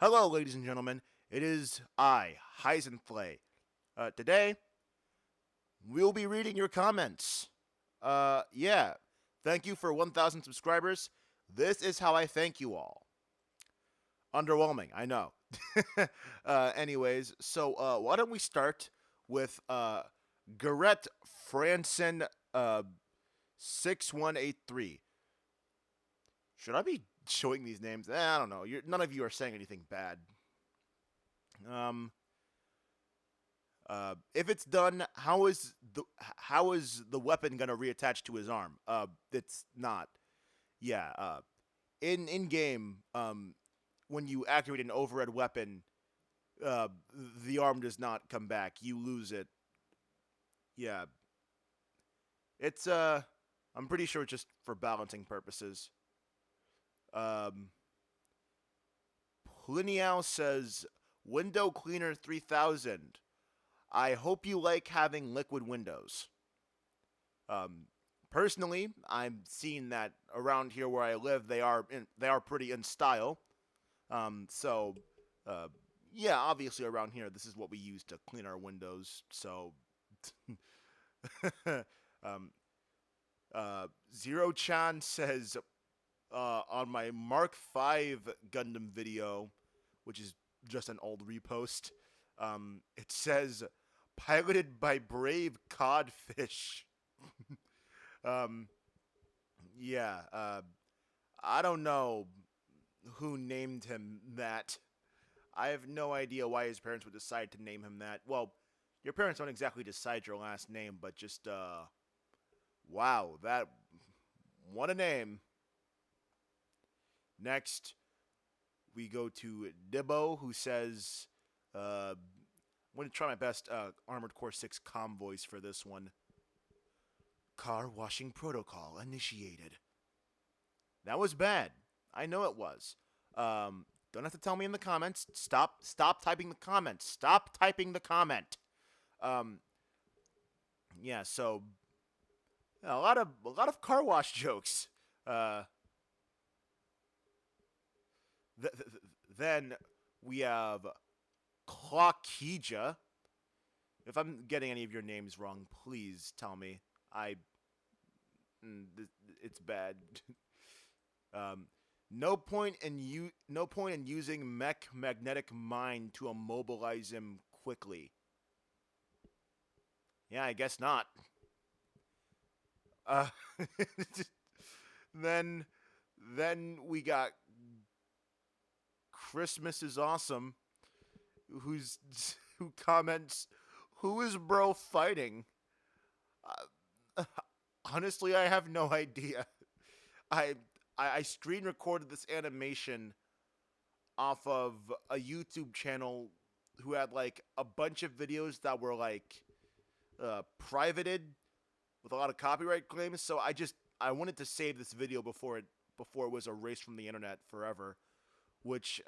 Hello, ladies and gentlemen. It is I, Heisenflay. Today, we'll be reading your comments. Yeah. Thank you for 1,000 subscribers. This is how I thank you all. Underwhelming, I know. Anyways, so why don't we start with Garrett Franson 6183. Should I be showing these names? I don't know. None of you are saying anything bad. Um, if it's done, how is the weapon gonna reattach to his arm? It's not. Yeah. In game, when you activate an overhead weapon, uh, the arm does not come back. You lose it. Yeah. It's I'm pretty sure it's just for balancing purposes. Um, Pliniao says Window Cleaner 3000. I hope you like having liquid windows. Um, Personally, I'm seeing that around here where I live, they are pretty in style. So, uh, yeah, obviously around here, this is what we use to clean our windows. So, um, Zero Chan says on my Mark V Gundam video, which is just an old repost, it says piloted by brave codfish. um, yeah, I don't know who named him that. I have no idea why his parents would decide to name him that. Well, your parents don't exactly decide your last name, but just wow, that what a name. Next, we go to Dibbo, who says, I'm going to try my best Armored Core 6 comm voice for this one. Car washing protocol initiated. That was bad. I know it was. Don't have to tell me in the comments. Stop typing the comments. Stop typing the comment. Um, yeah. So a lot of car wash jokes. Uh, then we have Clockija. If I'm getting any of your names wrong, please tell me. I it's bad. um, no point in using mech magnetic mind to immobilize him quickly. Yeah, I guess not. Uh, then then we got Christmas is awesome. Who's who comments? Who is bro fighting? Uh, honestly, I have no idea. I I screen recorded this animation off of a YouTube channel who had like a bunch of videos that were like privated with a lot of copyright claims. So I wanted to save this video before it was erased from the internet forever. Which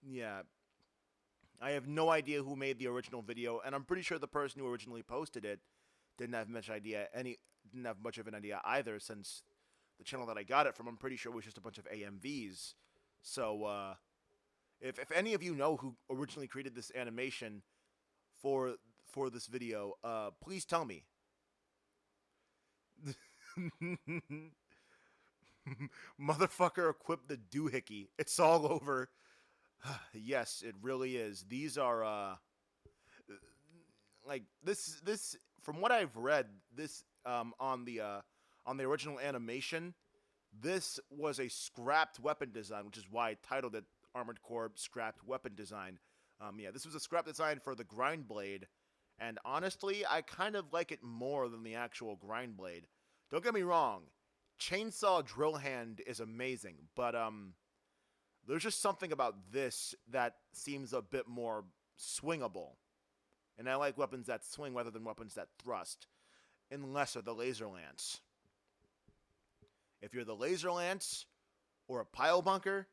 yeah, I have no idea who made the original video, and I'm pretty sure the person who originally posted it didn't have much of an idea either, since the channel that I got it from, I'm pretty sure was just a bunch of AMVs. So if any of you know who originally created this animation for for this video, please tell me. Motherfucker equipped the doohickey. It's all over. Yes, it really is. These are like this from what I've read, this on the original animation, this was a scrapped weapon design, which is why I titled it Armored Core Scrapped Weapon Design. Yeah, this was a scrap design for the Grind Blade, and honestly, I kind of like it more than the actual Grind Blade. Don't get me wrong, Chainsaw Drill Hand is amazing, but there's just something about this that seems a bit more swingable. And I like weapons that swing rather than weapons that thrust, unless they're the laser lance. If you're the laser lance or a pile bunker,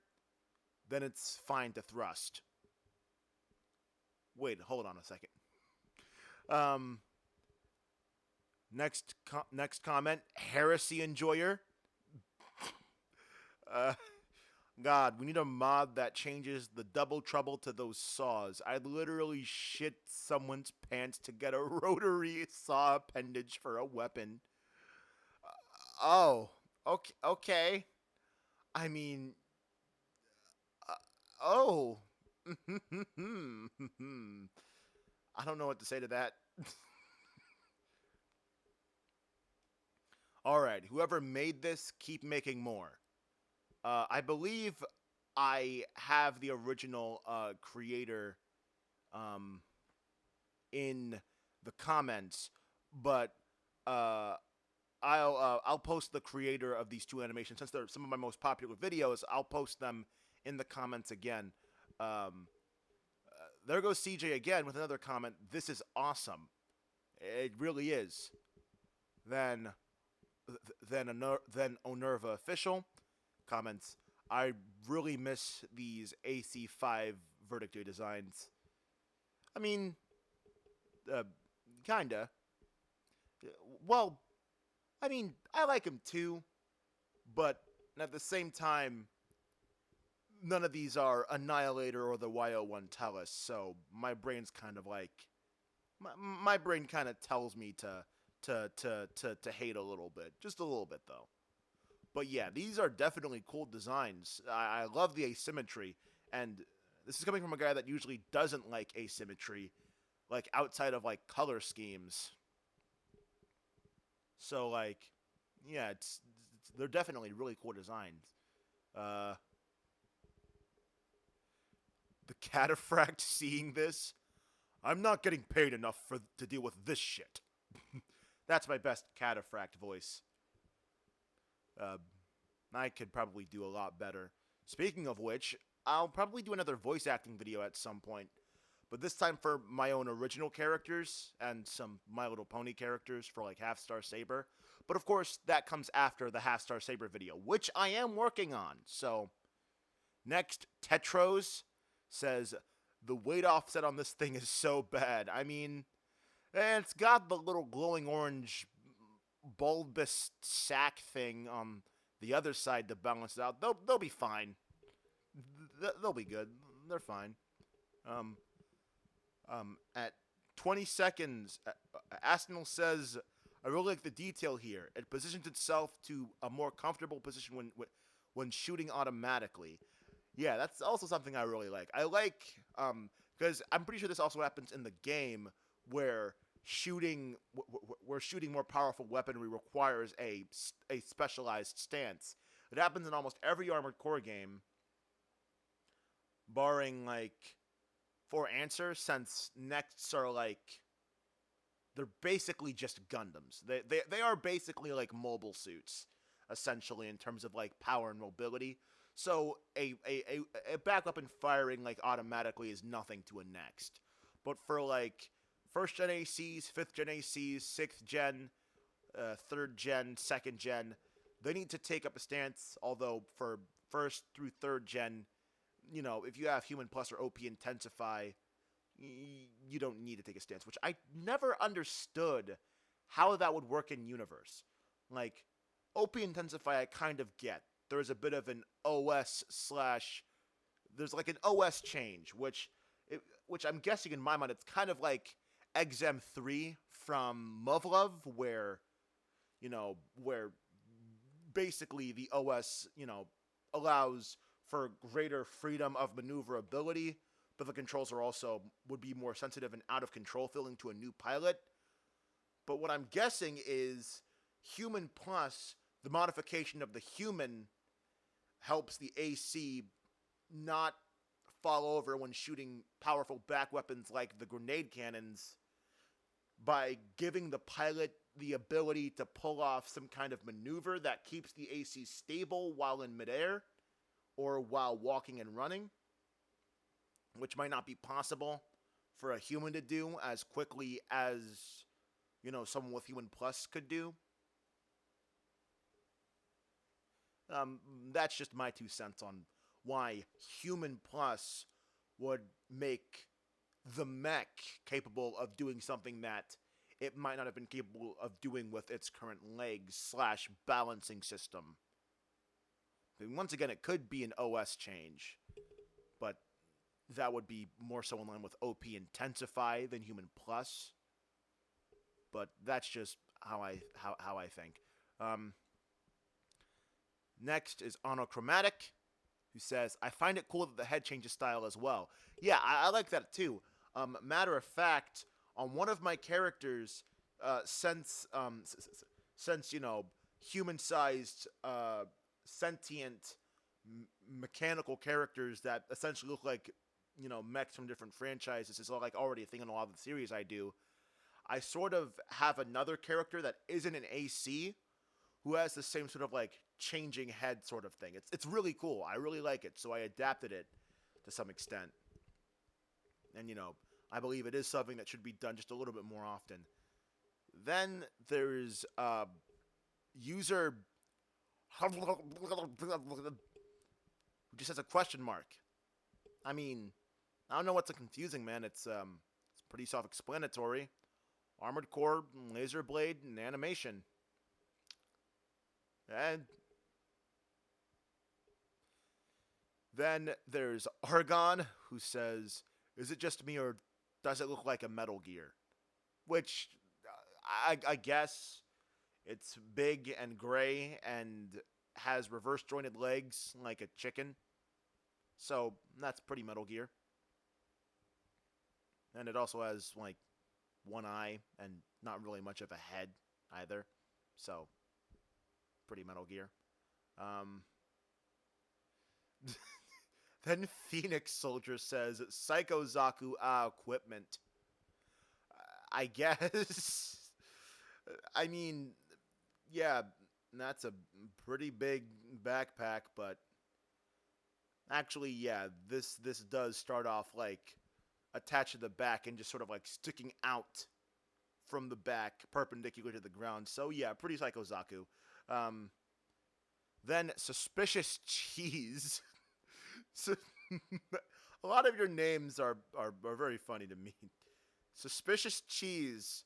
then it's fine to thrust. Wait, hold on a second. Um, next comment, heresy enjoyer. Uh, God, we need a mod that changes the double trouble to those saws. I'd literally shit someone's pants to get a rotary saw appendage for a weapon. Oh, okay, okay. I mean, uh, oh. I don't know what to say to that. All right, whoever made this, keep making more. I believe I have the original creator um, in the comments, but uh, I'll post the creator of these two animations since they're some of my most popular videos. I'll post them in the comments again. Um, there goes CJ again with another comment. This is awesome. It really is. Then then Onerva official comments. I really miss these AC5 Verdict Day designs. I mean, uh, kinda. Well, I mean, I like him too, but at the same time, none of these are Annihilator or the YO1 Tellus, so my brain's kind of like my brain kind of tells me to hate a little bit, just a little bit though. But yeah, these are definitely cool designs. I love the asymmetry, and this is coming from a guy that usually doesn't like asymmetry, like outside of like color schemes. So like, yeah, they're definitely really cool designs. Uh, the cataphract seeing this, I'm not getting paid enough for to deal with this shit. That's my best cataphract voice. Uh, I could probably do a lot better. Speaking of which, I'll probably do another voice acting video at some point, but this time for my own original characters and some My Little Pony characters for like Half Star Saber. But of course, that comes after the Half Star Saber video, which I am working on. So, next, Tetros says, the weight offset on this thing is so bad. I mean, it's got the little glowing orange bulbous sack thing on the other side to balance it out. They'll be fine. They'll be good. They're fine. Um, at 20 seconds, Astenal says, I really like the detail here. It positions itself to a more comfortable position when shooting automatically. Yeah, that's also something I really like. I like because I'm pretty sure this also happens in the game where shooting more powerful weaponry requires a specialized stance. It happens in almost every Armored Core game, barring like For Answer, since Nexts are like they're basically just Gundams. They are basically like mobile suits, essentially in terms of like power and mobility. So a back weapon firing like automatically is nothing to a Next. But for like first gen ACs, fifth gen ACs, sixth gen, third gen, second gen, they need to take up a stance. Although for first through third gen, you know, if you have Human Plus or OP Intensify, you don't need to take a stance, which I never understood how that would work in universe. Like, OP Intensify, I kind of get. There's a bit of an OS slash. There's like an OS change, which I'm guessing in my mind it's kind of like Exem 3 from Muv-Luv, where basically the OS, allows for greater freedom of maneuverability, but the controls are also would be more sensitive and out of control feeling to a new pilot. But what I'm guessing is Human Plus, the modification of the human, helps the AC not fall over when shooting powerful back weapons like the grenade cannons by giving the pilot the ability to pull off some kind of maneuver that keeps the AC stable while in midair or while walking and running, which might not be possible for a human to do as quickly as, someone with Human Plus could do. That's just my 2 cents on why Human Plus would make the mech capable of doing something that it might not have been capable of doing with its current legs slash balancing system. And once again, it could be an OS change, but that would be more so in line with OP Intensify than Human Plus. But that's just how I think. Um, Next is Onochromatic, who says, I find it cool that the head changes style as well. Yeah, I like that too. Matter of fact, on one of my characters, since human-sized, sentient, mechanical characters that essentially look like mechs from different franchises is like already a thing in a lot of the series I do. I sort of have another character that isn't an AC who has the same sort of like changing head sort of thing. It's really cool. I really like it, so I adapted it to some extent. And I believe it is something that should be done just a little bit more often. Then there's user who just has a question mark. I mean, I don't know what's so confusing, man. It's pretty self-explanatory. Armored Core, Laser Blade, and animation. And then there's Argon, who says, is it just me or does it look like a Metal Gear? Which, I guess it's big and gray and has reverse jointed legs like a chicken. So that's pretty Metal Gear. And it also has like one eye and not really much of a head either. So pretty Metal Gear. Then Phoenix Soldier says, Psycho Zaku equipment. I guess. I mean, yeah, that's a pretty big backpack, but actually, yeah, this does start off like attached to the back and just sort of like sticking out from the back, perpendicular to the ground. So yeah, pretty Psycho Zaku. Then Suspicious Cheese. So, a lot of your names are very funny to me. Suspicious Cheese.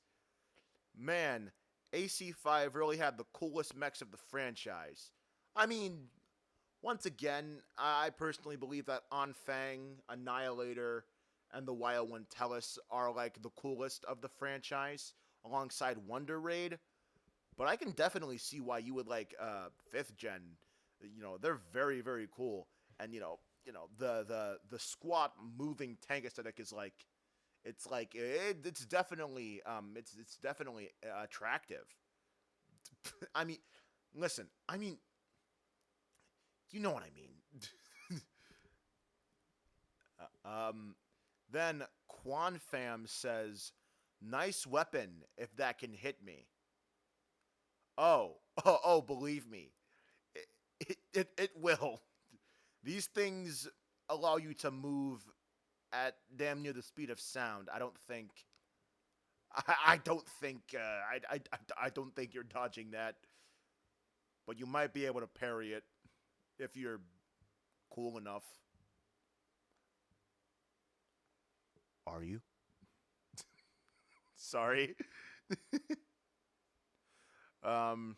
Man, AC5 really had the coolest mechs of the franchise. I mean, once again, I personally believe that Onfang, Annihilator, and the Wild One Tellus are like the coolest of the franchise, alongside Wonder Raid. But I can definitely see why you would like 5th gen. They're very, very cool. And the squat moving tank aesthetic is like it's definitely attractive. I mean, listen, you know what I mean. Then Quanfam says, "Nice weapon if that can hit me." Oh, believe me, it will. These things allow you to move at damn near the speed of sound. I don't think. I don't think. I don't think you're dodging that. But you might be able to parry it if you're cool enough. Are you? Sorry. um.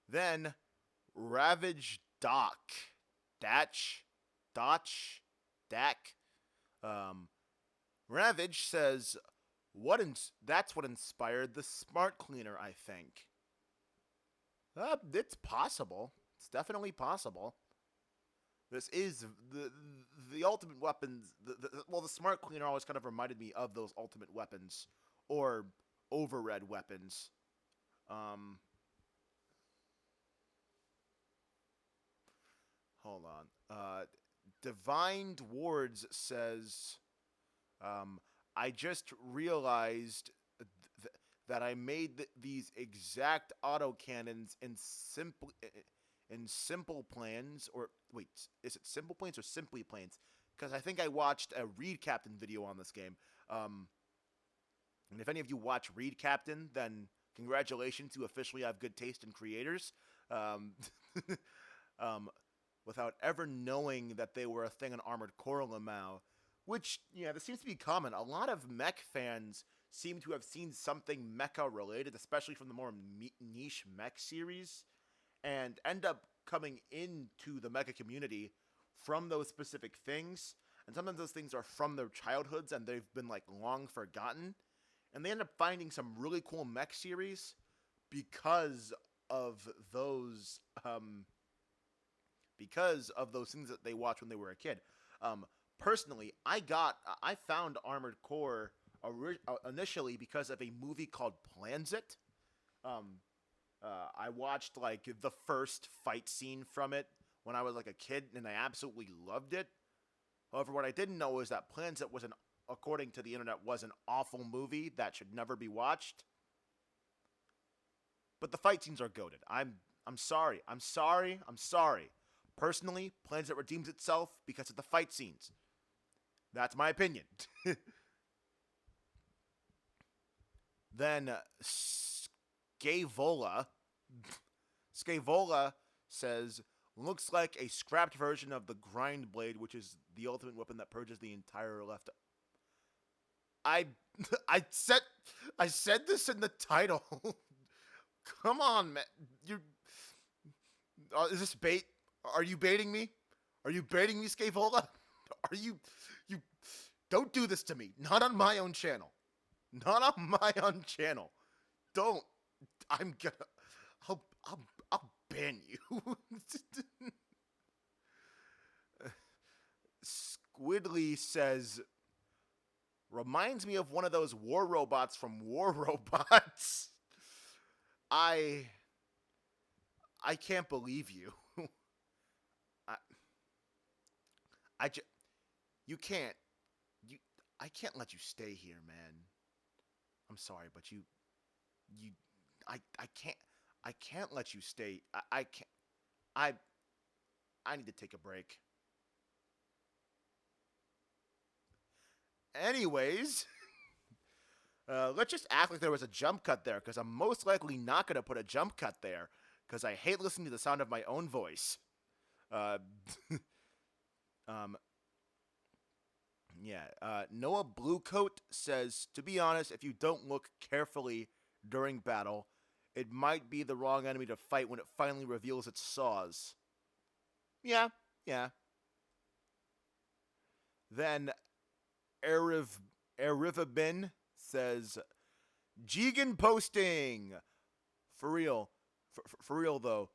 Then Ravage Doc, Dotch, Dak. Ravage says, that's what inspired the Smart Cleaner, I think. It's possible. It's definitely possible. This is the ultimate weapons. The Smart Cleaner always kind of reminded me of those ultimate weapons or overred weapons. Hold on. Divine Wards says, I just realized that I made these exact autocannons in simple plans, or wait, is it simple plans or simply plans? Because I think I watched a Reed Captain video on this game. And if any of you watch Reed Captain, then congratulations, you officially have good taste in creators. Without ever knowing that they were a thing in Armored Core Lamau, which, this seems to be common. A lot of mech fans seem to have seen something mecha related, especially from the more niche mech series, and end up coming into the mecha community from those specific things, and sometimes those things are from their childhoods and they've been like long forgotten, and they end up finding some really cool mech series because of those things that they watched when they were a kid. Um, Personally, I found Armored Core initially because of a movie called Planzit. Um, I watched like the first fight scene from it when I was like a kid, and I absolutely loved it. However, what I didn't know is that Planzit was according to the internet, was an awful movie that should never be watched. But the fight scenes are goated. I'm sorry. I'm sorry. I'm sorry. Personally, Planzit redeems itself because of the fight scenes. That's my opinion. Then Scaevola Scaevola says, looks like a scrapped version of the Grind Blade, which is the ultimate weapon that purges the entire left. I I said I said this in the title. Come on, man. You is this bait? Are you baiting me? Are you baiting me, Scaevola? Are you don't do this to me. Not on my own channel. Not on my own channel. Don't. I'm gonna I'll ban you. Squidly says, reminds me of one of those war robots from War Robots. I I can't believe you. I I just you can't you I can't let you stay here, man. I'm sorry, but you I can't let you stay. I can't I I need to take a break. Anyways, let's just act like there was a jump cut there, because I'm most likely not going to put a jump cut there, because I hate listening to the sound of my own voice. Uh, um, yeah. Noah Bluecoat says, to be honest, if you don't look carefully during battle, it might be the wrong enemy to fight when it finally reveals its saws. Yeah, yeah. Then Eriv Erivabin says, Jigen posting. For real. For real, though.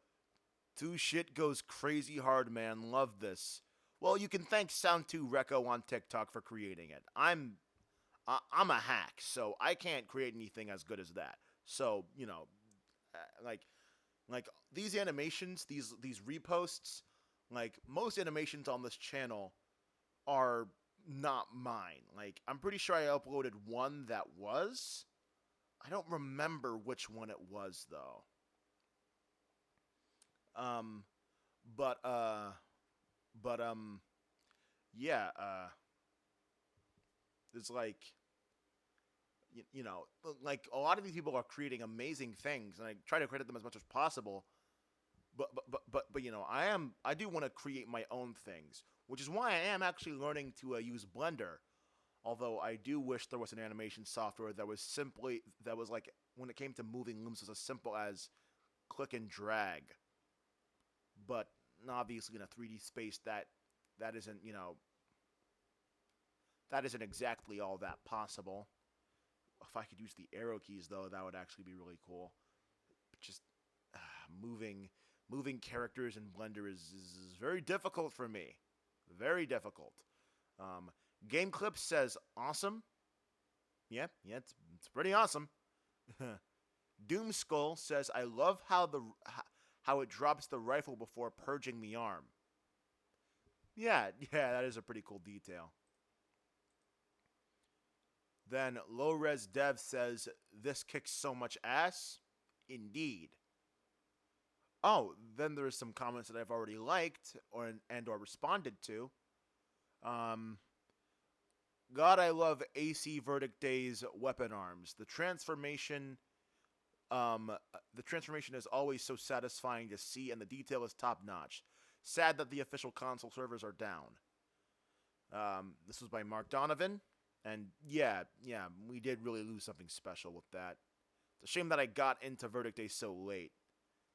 Two shit goes crazy hard, man. Love this. Well, you can thank Sound2 Reco on TikTok for creating it. I'm a hack, so I can't create anything as good as that. So, like these animations, these reposts, like most animations on this channel are not mine. Like, I'm pretty sure I uploaded one that was. I don't remember which one it was though. Um, but but yeah. It's like like a lot of these people are creating amazing things, and I try to credit them as much as possible. But I do want to create my own things, which is why I am actually learning to use Blender. Although I do wish there was an animation software that was like, when it came to moving looms, was as simple as click and drag. But obviously in a 3D space, that isn't that isn't exactly all that possible. If I could use the arrow keys though, that would actually be really cool. Just uh, moving characters in Blender is very difficult for me. Very difficult. Um, Game Clip says awesome. Yeah, it's pretty awesome. Doom Skull says, I love how it drops the rifle before purging the arm. Yeah, that is a pretty cool detail. Then Low Res Dev says, this kicks so much ass. Indeed. Oh, then there's some comments that I've already liked or responded to. God, I love AC Verdict Day's weapon arms. The transformation is always so satisfying to see, and the detail is top notch. Sad that the official console servers are down. This was by Mark Donovan, and yeah, we did really lose something special with that. It's a shame that I got into Verdict Day so late.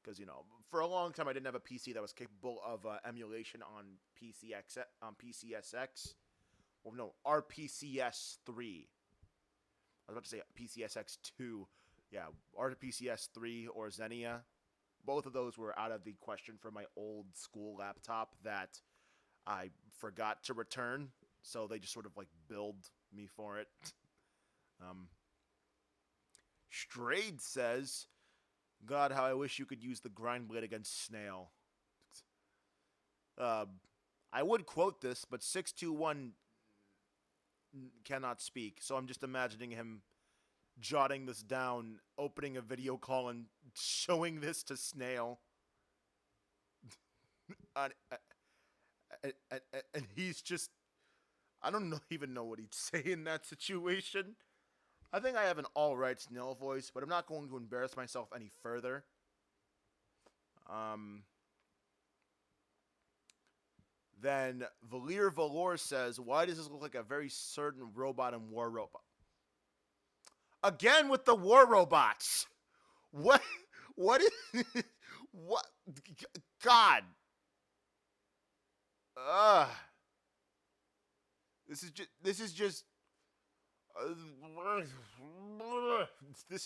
because for a long time I didn't have a PC that was capable of emulation on PCSX. Well, no, RPCS 3. I was about to say PCSX 2. Yeah, RPCS 3 or Xenia. Both of those were out of the question for my old school laptop that I forgot to return. So they just sort of like billed me for it. Um, Strayed says, God, how I wish you could use the grind blade against Snail. Uh, I would quote this, but 621 cannot speak, so I'm just imagining him jotting this down, opening a video call, and showing this to Snail. and, and he's just, I don't even know what he'd say in that situation. I think I have an alright Snail voice, but I'm not going to embarrass myself any further. Then Valir Valor says, why does this look like a very certain robot in War Robot? Again with the War Robots. What? What is? What? God. Ugh. This is just. This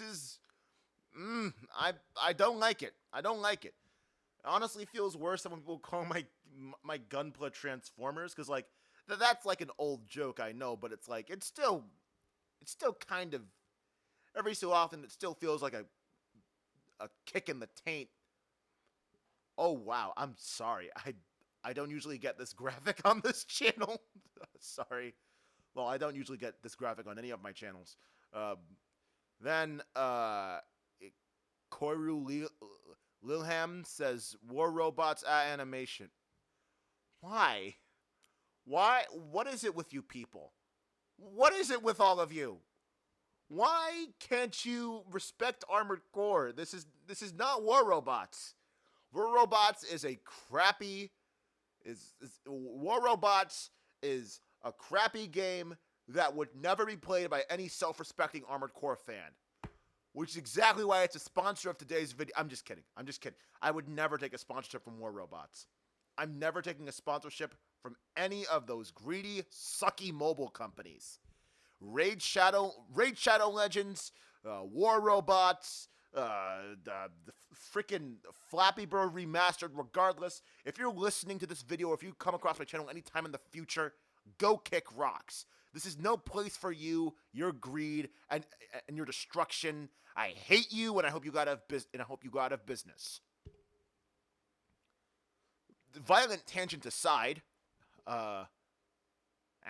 is. I don't like it. I don't like it. It honestly feels worse than when people call my Gunpla Transformers, because like that's like an old joke, I know, but it's like it's still kind of, every so often it still feels like a kick in the taint. Oh wow, I'm sorry. I don't usually get this graphic on this channel. Sorry. Well, I don't usually get this graphic on any of my channels. Then Koiru Lilham says, War Robots animation. Why? Why? What is it with you people? What is it with all of you? Why can't you respect Armored Core? This is not War Robots. War Robots is a crappy War Robots is a crappy game that would never be played by any self-respecting Armored Core fan. Which is exactly why it's a sponsor of today's video. I'm just kidding. I would never take a sponsorship from War Robots. I'm never taking a sponsorship from any of those greedy, sucky mobile companies. Raid Shadow Legends, War Robots, the freaking Flappy Bird Remastered. Regardless, if you're listening to this video or if you come across my channel anytime in the future, go kick rocks. This is no place for you, your greed, and your destruction. I hate you, and I hope you got out of business. Violent tangent aside,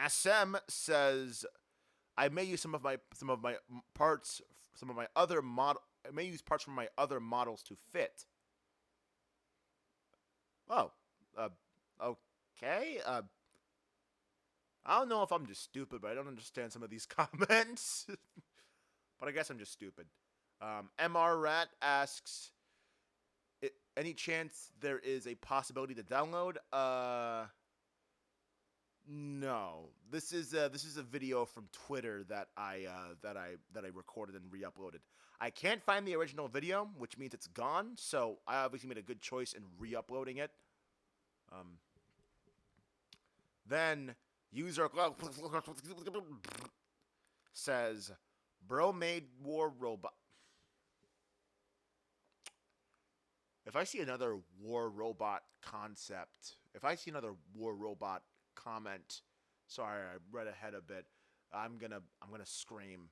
SM says, I may use some of my parts, I may use parts from my other models to fit. Oh, okay. I don't know if I'm just stupid, but I don't understand some of these comments. But I guess I'm just stupid. MR Rat asks, any chance there is a possibility to download? No. This is a video from Twitter that I recorded and re-uploaded. I can't find the original video, which means it's gone. So I obviously made a good choice in re-uploading it. Then user says, bro made War Robot. If I see another War Robot concept, if I see another War Robot comment, sorry, I read ahead a bit, I'm gonna scream.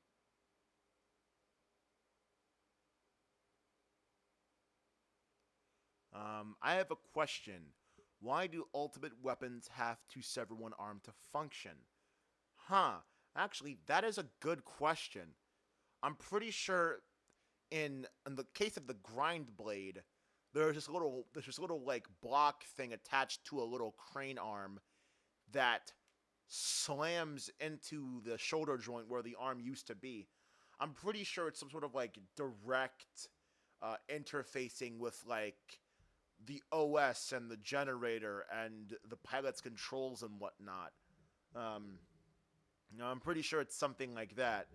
I have a question. Why do ultimate weapons have to sever one arm to function? Actually, that is a good question. I'm pretty sure in the case of the grind blade, there's this little like block thing attached to a little crane arm that slams into the shoulder joint where the arm used to be. I'm pretty sure it's some sort of like direct interfacing with like the OS and the generator and the pilot's controls and whatnot. I'm pretty sure it's something like that.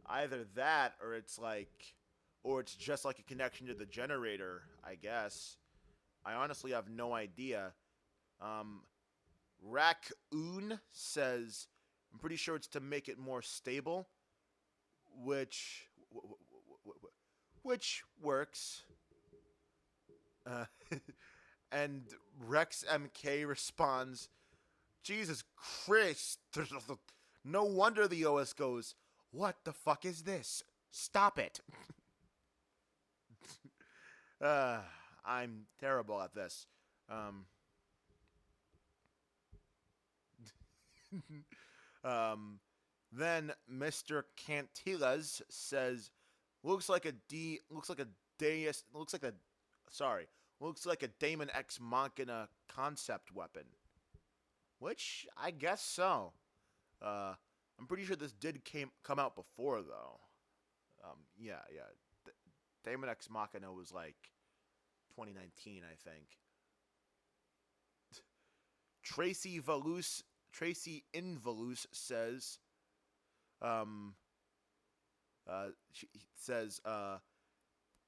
Either that or it's like or it's just like a connection to the generator, I guess. I honestly have no idea. Um, Raccoon says, I'm pretty sure it's to make it more stable, which which works. Uh, and Rex MK responds, Jesus Christ. No wonder the OS goes, what the fuck is this? Stop it. uh, I'm terrible at this. Um, um, then Mr. Cantillas says, looks like a Deus, looks like a Damon X Machina concept weapon. Which, I guess so. Uh, I'm pretty sure this did come out before, though. Yeah. Damon X Machina was like 2019, I think. Tracy Invalus says, um, she says,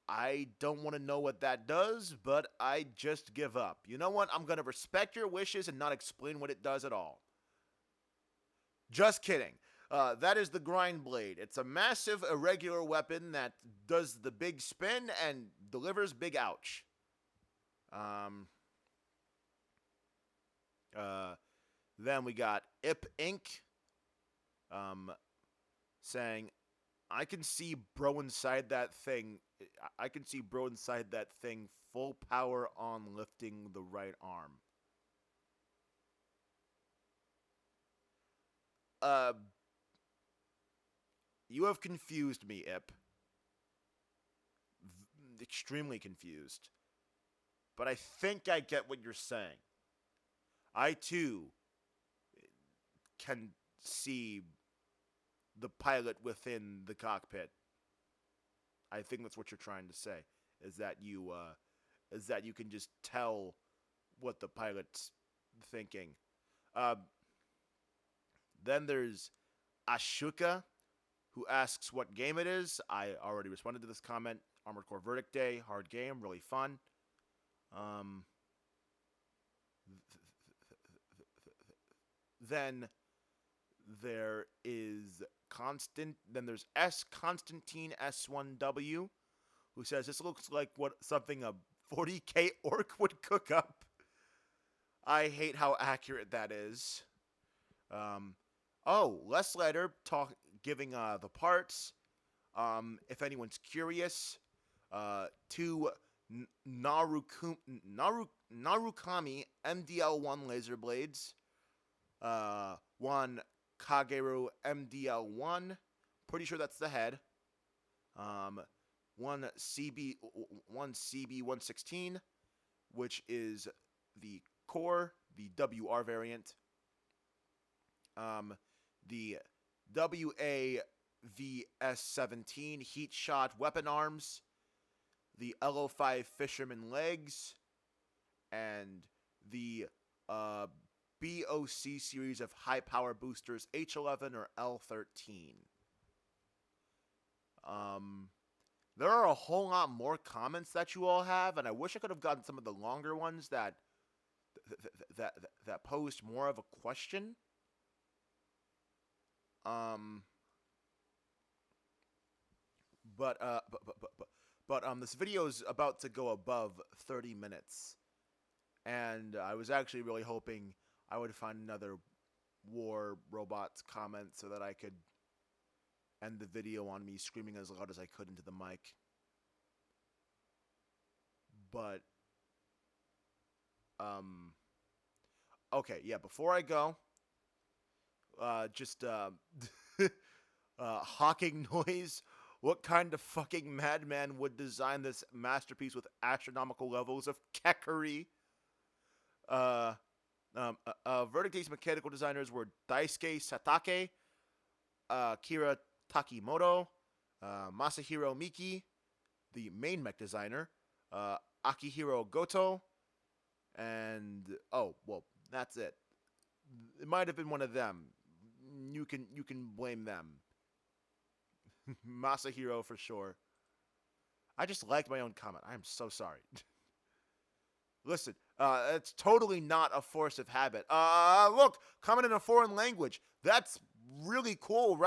I don't want to know what that does, but I just give up. You know what? I'm going to respect your wishes and not explain what it does at all. Just kidding. That is the Grind Blade. It's a massive, irregular weapon that does the big spin and delivers big ouch. Then we got Ip Inc. Saying, I can see bro inside that thing. I can see bro inside that thing full power on lifting the right arm. Uh, you have confused me, Ip. Extremely confused. But I think I get what you're saying. I too can see the pilot within the cockpit. I think that's what you're trying to say. Is that you can just tell what the pilot's thinking. Uh, then there's Ashuka, who asks what game it is. I already responded to this comment. Armored Core Verdict Day, hard game, really fun. Then there is Then there's Constantine S1W, who says this looks like what something a 40k orc would cook up. I hate how accurate that is. Les Letter giving the parts. If anyone's curious, two Narukami MDL1 laser blades, one Kageru MDL1, pretty sure that's the head, one CB116, which is the core, the WR variant, the WAVS-17 heat shot weapon arms, the LO5 fisherman legs, and the BOC series of high power boosters H11 or L13. There are a whole lot more comments that you all have, and I wish I could have gotten some of the longer ones that posed more of a question. This video is about to go above 30 minutes, and I was actually really hoping I would find another War Robots comment so that I could end the video on me screaming as loud as I could into the mic. But, okay, yeah, before I go, Hawking Noise, what kind of fucking madman would design this masterpiece with astronomical levels of keckery? Verdict Day's mechanical designers were Daisuke Satake, Kira Takimoto, Masahiro Miki, the main mech designer, Akihiro Goto, and that's it. It might have been one of them. You can blame them. Masahiro for sure. I just liked my own comment. I am so sorry. Listen, it's totally not a force of habit. Look, comment in a foreign language. That's really cool, right?